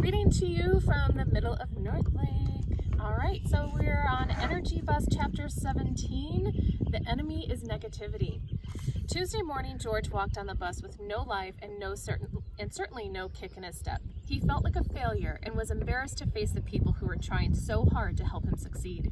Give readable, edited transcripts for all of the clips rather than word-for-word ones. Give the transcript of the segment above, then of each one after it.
Reading to you from the middle of North Lake. All right, so we're on Energy Bus Chapter 17, The Enemy is Negativity. Tuesday morning, George walked on the bus with no life and certainly no kick in his step. He felt like a failure and was embarrassed to face the people who were trying so hard to help him succeed.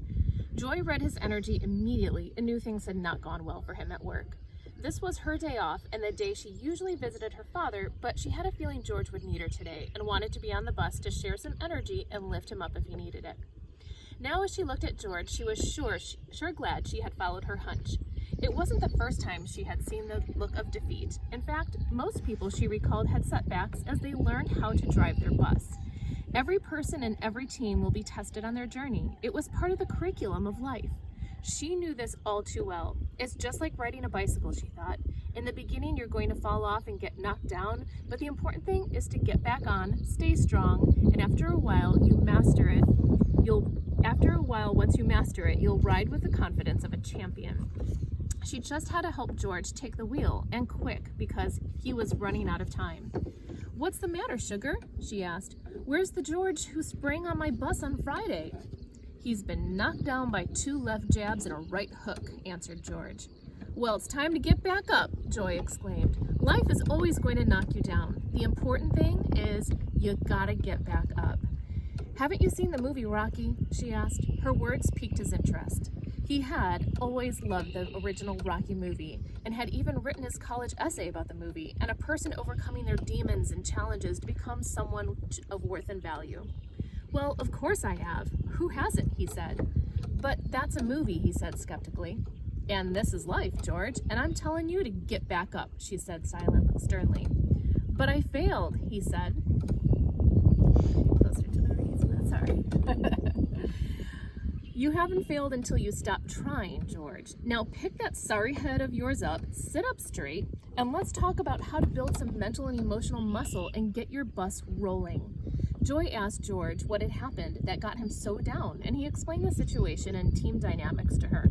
Joy read his energy immediately and knew things had not gone well for him at work. This was her day off and the day she usually visited her father, but she had a feeling George would need her today and wanted to be on the bus to share some energy and lift him up if he needed it. Now as she looked at George, she was sure glad she had followed her hunch. It wasn't the first time she had seen the look of defeat. In fact, most people she recalled had setbacks as they learned how to drive their bus. Every person and every team will be tested on their journey. It was part of the curriculum of life. She knew this all too well. It's just like riding a bicycle, she thought. In the beginning, you're going to fall off and get knocked down, but the important thing is to get back on, stay strong, and after a while, once you master it, you'll ride with the confidence of a champion. She just had to help George take the wheel, and quick, because he was running out of time. "What's the matter, sugar?" she asked. "Where's the George who sprang on my bus on Friday?" "He's been knocked down by 2 left jabs and a right hook," answered George. "Well, it's time to get back up," Joy exclaimed. "Life is always going to knock you down. The important thing is you gotta get back up." "Haven't you seen the movie Rocky?" she asked. Her words piqued his interest. He had always loved the original Rocky movie and had even written his college essay about the movie and a person overcoming their demons and challenges to become someone of worth and value. "Well, of course I have. Who hasn't?" he said. "But that's a movie," he said skeptically. "And this is life, George, and I'm telling you to get back up," she said sternly. "But I failed," he said. Closer to the reason, sorry. "You haven't failed until you stop trying, George. Now pick that sorry head of yours up, sit up straight, and let's talk about how to build some mental and emotional muscle and get your bus rolling." Joy asked George what had happened that got him so down, and he explained the situation and team dynamics to her.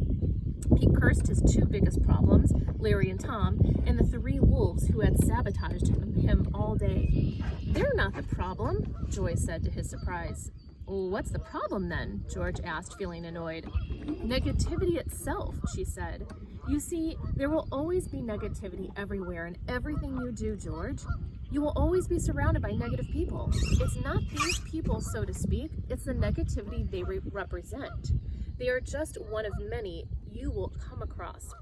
He cursed his 2 biggest problems, Larry and Tom, and the 3 wolves who had sabotaged him all day. "They're not the problem," Joy said to his surprise. "What's the problem then?" George asked, feeling annoyed. "Negativity itself," she said. "You see, there will always be negativity everywhere in everything you do, George. You will always be surrounded by negative people. It's not these people, so to speak, it's the negativity they represent. They are just one of many you will come across."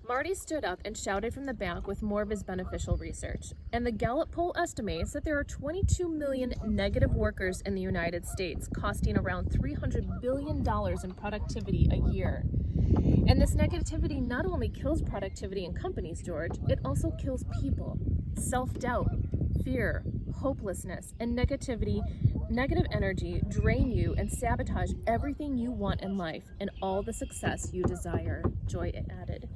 Marty stood up and shouted from the back with more of his beneficial research. And the Gallup poll estimates that there are 22 million negative workers in the United States, costing around $300 billion in productivity a year. And this negativity not only kills productivity in companies, George, it also kills people. Self-doubt, fear, hopelessness, and negative energy drain you and sabotage everything you want in life and all the success you desire, Joy added.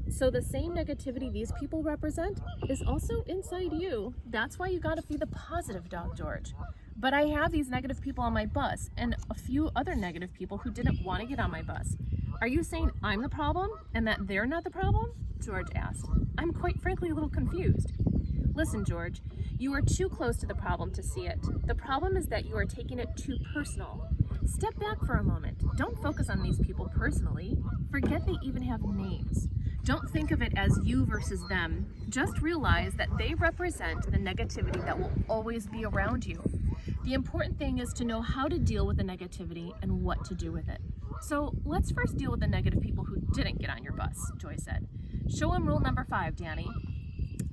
So the same negativity these people represent is also inside you. That's why you gotta feed the positive dog, George. "But I have these negative people on my bus and a few other negative people who didn't want to get on my bus. Are you saying I'm the problem and that they're not the problem?" George asked. "I'm quite frankly a little confused." "Listen, George, you are too close to the problem to see it. The problem is that you are taking it too personal. Step back for a moment. Don't focus on these people personally. Forget they even have names. Don't think of it as you versus them. Just realize that they represent the negativity that will always be around you. The important thing is to know how to deal with the negativity and what to do with it. So let's first deal with the negative people who didn't get on your bus," Joy said. "Show them rule number 5, Danny."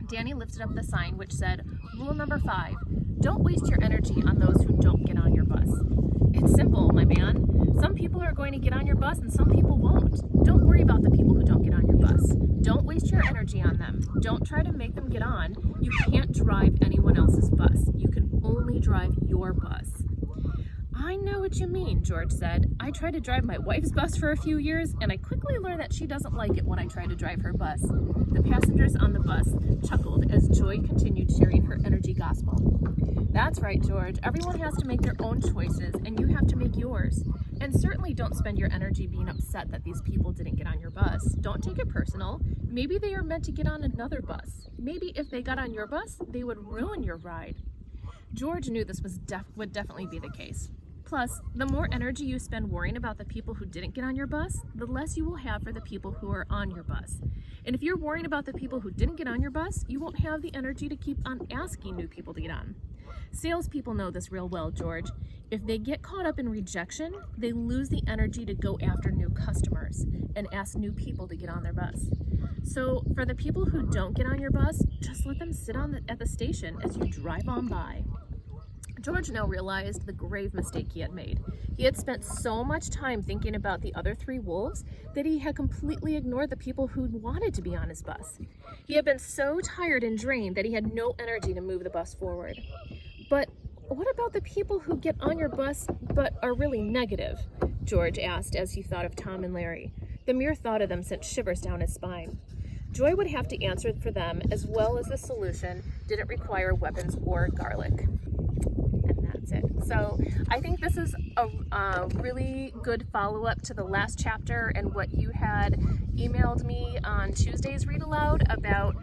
Danny lifted up the sign which said, "Rule number 5, don't waste your energy on those who don't get on your bus." "It's simple, my man. Some people are going to get on your bus and some people won't. Don't worry about the people who don't get on your bus. Don't waste your energy on them. Don't try to make them get on. You can't drive anyone else's bus. You can only drive your bus." "I know what you mean," George said. "I tried to drive my wife's bus for a few years, and I quickly learned that she doesn't like it when I try to drive her bus." The passengers on the bus chuckled as Joy continued sharing her energy gospel. "That's right, George. Everyone has to make their own choices, and you have to make yours. And certainly don't spend your energy being upset that these people didn't get on your bus. Don't take it personal. Maybe they are meant to get on another bus. Maybe if they got on your bus, they would ruin your ride." George knew this would definitely be the case. Plus, the more energy you spend worrying about the people who didn't get on your bus, the less you will have for the people who are on your bus. And if you're worrying about the people who didn't get on your bus, you won't have the energy to keep on asking new people to get on. Salespeople know this real well, George. If they get caught up in rejection, they lose the energy to go after new customers and ask new people to get on their bus. So for the people who don't get on your bus, just let them sit at the station as you drive on by. George now realized the grave mistake he had made. He had spent so much time thinking about the other 3 wolves that he had completely ignored the people who wanted to be on his bus. He had been so tired and drained that he had no energy to move the bus forward. But what about the people who get on your bus but are really negative? George asked as he thought of Tom and Larry. The mere thought of them sent shivers down his spine. Joy would have to answer for them, as well as the solution didn't require weapons or garlic. That's it. So I think this is a really good follow-up to the last chapter and what you had emailed me on Tuesday's Read Aloud about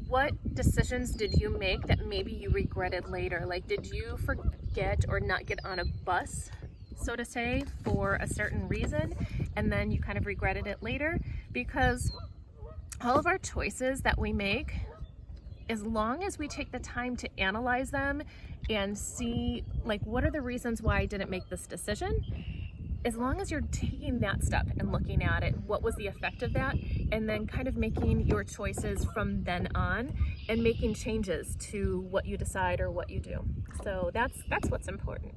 what decisions did you make that maybe you regretted later? Like, did you forget or not get on a bus, so to say, for a certain reason, and then you kind of regretted it later? Because all of our choices that we make, as long as we take the time to analyze them and see, like, what are the reasons why I didn't make this decision, as long as you're taking that step and looking at it, what was the effect of that, and then kind of making your choices from then on and making changes to what you decide or what you do. So that's what's important.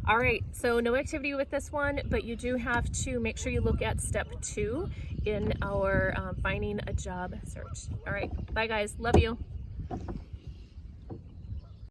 All right, so no activity with this one, but you do have to make sure you look at step 2 in our finding a job search. All right, bye guys, love you.